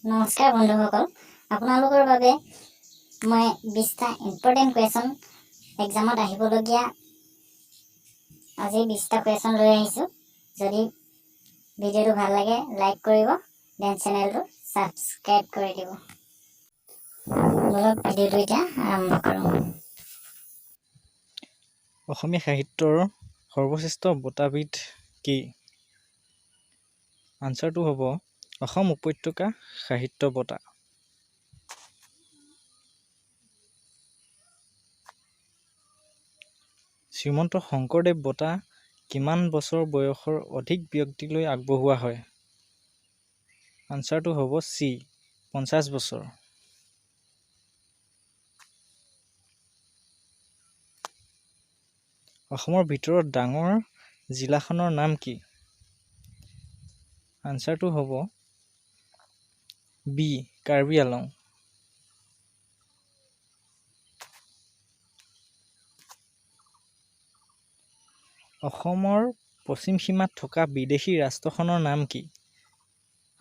নমস্কাৰ বন্ধুসকল, আপোনালোকৰ বাবে মই 20টা ইম্পৰ্টেণ্ট কুৱেশ্যন এক্সামত আহিবলগীয়া আজি 20টা কুৱেশ্যন লৈ আহিছোঁ। যদি ভিডিঅ'টো ভাল লাগে লাইক কৰিব, দেন চেনেলটো ছাবস্ক্ৰাইব কৰি দিব। বলক ভিডিঅ'টো এতিয়া আৰম্ভ কৰোঁ। অসমীয়া সাহিত্যৰ সৰ্বশ্ৰেষ্ঠ বঁটাবিধ কি? আনচাৰটো হ'ব অসম উপত্যকা সাহিত্য বঁটা। শ্ৰীমন্ত শংকৰদেৱ বঁটা কিমান বছৰ বয়সৰ অধিক ব্যক্তিলৈ আগবঢ়োৱা হয়? আনচাৰটো হ'ব চি 50 বছৰ। অসমৰ ভিতৰত ডাঙৰ জিলাখনৰ নাম কি? আনচাৰটো হ'ব বি কাৰ্বি আংলং। অসমৰ পশ্চিম সীমাত থকা বিদেশী ৰাষ্ট্ৰখনৰ নাম কি?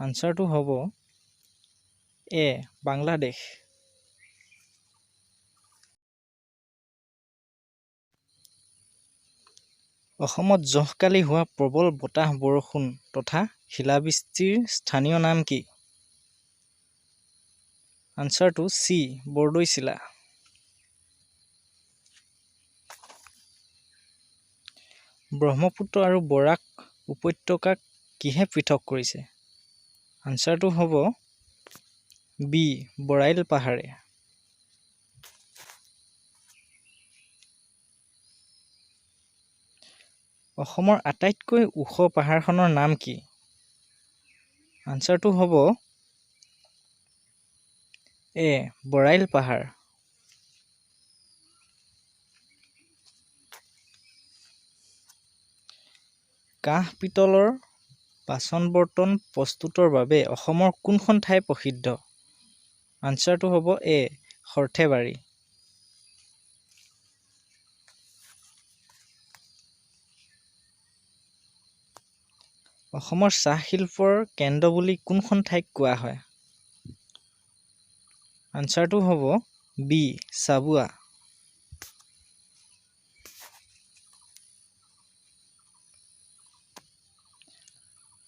আনচাৰটো হ'ব এ বাংলাদেশ। অসমত জহকালি হোৱা প্ৰবল বতাহ বৰষুণ তথা শিলাবৃষ্টিৰ স্থানীয় নাম কি? আনচাৰটো চি বৰদৈচিলা। ব্ৰহ্মপুত্ৰ আৰু বৰাক উপত্যকাক কিহে পৃথক কৰিছে? আনচাৰটো হ'ব বি বৰাইল পাহাৰে। অসমৰ আটাইতকৈ ওখ পাহাৰখনৰ নাম কি? আনচাৰটো হ'ব এ বৰাইল পাহাৰ। কাঁহ পিতলৰ বাচন বৰ্তন প্ৰস্তুতৰ বাবে অসমৰ কোনখন ঠাই প্ৰসিদ্ধ? আনচাৰটো হ'ব এ সৰ্থেবাৰী। অসমৰ চাহ শিল্পৰ কেন্দ্ৰ বুলি কোনখন ঠাইক কোৱা হয়? আনচাৰটো হ'ব বি চাবুৱা।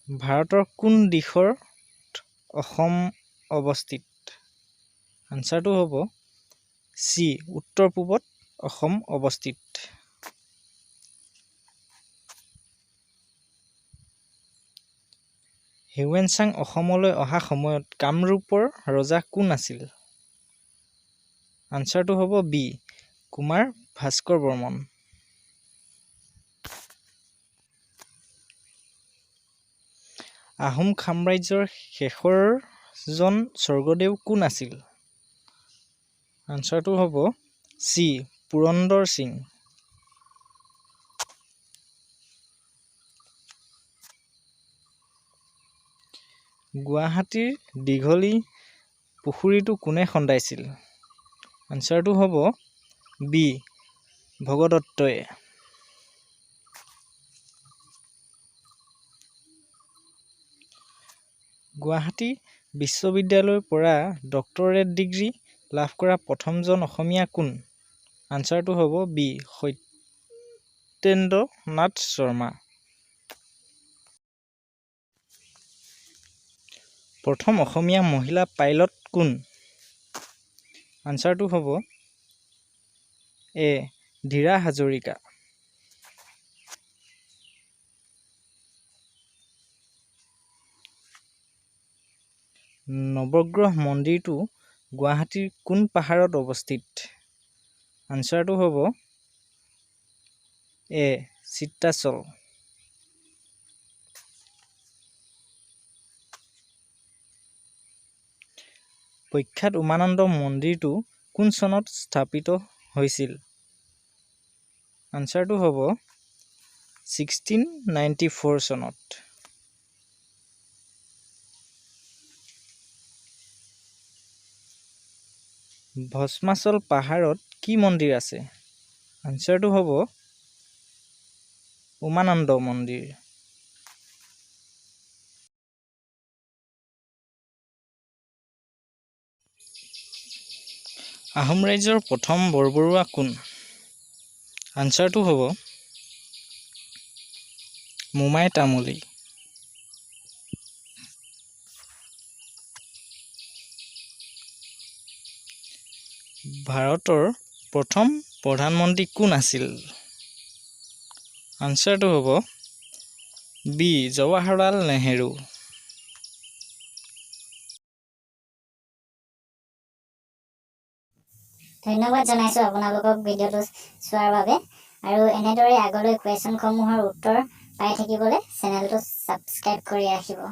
ভাৰতৰ কোন দিশত অসম অৱস্থিত? আনচাৰটো হ'ব চি উত্তৰ পূবত অসম অৱস্থিত। হিউৱেন চাং অসমলৈ অহা সময়ত কামৰূপৰ ৰজা কোন আছিল? আনচাৰটো হ'ব বি কুমাৰ ভাস্কৰ বৰ্মন। আহোম সাম্ৰাজ্যৰ শেষৰজন স্বৰ্গদেউ কোন আছিল? আনচাৰটো হ'ব চি পুৰন্দৰ সিং। গুৱাহাটীৰ দীঘলী পুখুৰীটো কোনে খন্দাইছিল? আনচাৰটো হ'ব বি ভগদত্তই। গুৱাহাটী বিশ্ববিদ্যালয়ৰ পৰা ডক্টৰেট ডিগ্ৰী লাভ কৰা প্ৰথমজন অসমীয়া কোন? আনচাৰটো হ'ব বি সত্যেন্দ্ৰ নাথ শৰ্মা। প্ৰথম অসমীয়া মহিলা পাইলট কোন? আনচাৰটো হ'ব এ ধীৰা হাজৰিকা। নৱগ্ৰহ মন্দিৰটো গুৱাহাটীৰ কোন পাহাৰত অৱস্থিত? আনচাৰটো হ'ব এ চিত্ৰাচল। প্ৰখ্যাত উমানন্দ মন্দিৰটো কোন চনত স্থাপিত হৈছিল? আনচাৰটো হ'ব 1694 চনত। ভস্মাচল পাহাৰত কি মন্দিৰ আছে? আনচাৰটো হ'ব উমানন্দ মন্দিৰ। আহোম ৰাজ্যৰ প্ৰথম বৰবৰুৱা কোন? আনচাৰটো হ'ব মোমাই তামুলী। ভাৰতৰ প্ৰথম প্ৰধানমন্ত্ৰী কোন আছিল? আনচাৰটো হ'ব বি জৱাহৰলাল নেহেৰু। ধন্যবাদ জনাইছোঁ আপোনালোকক ভিডিঅ'টো চোৱাৰ বাবে আৰু এনেদৰে আগলৈ কুৱেশ্যনসমূহৰ উত্তৰ পাই থাকিবলৈ চেনেলটো ছাবস্ক্ৰাইব কৰি ৰাখিব।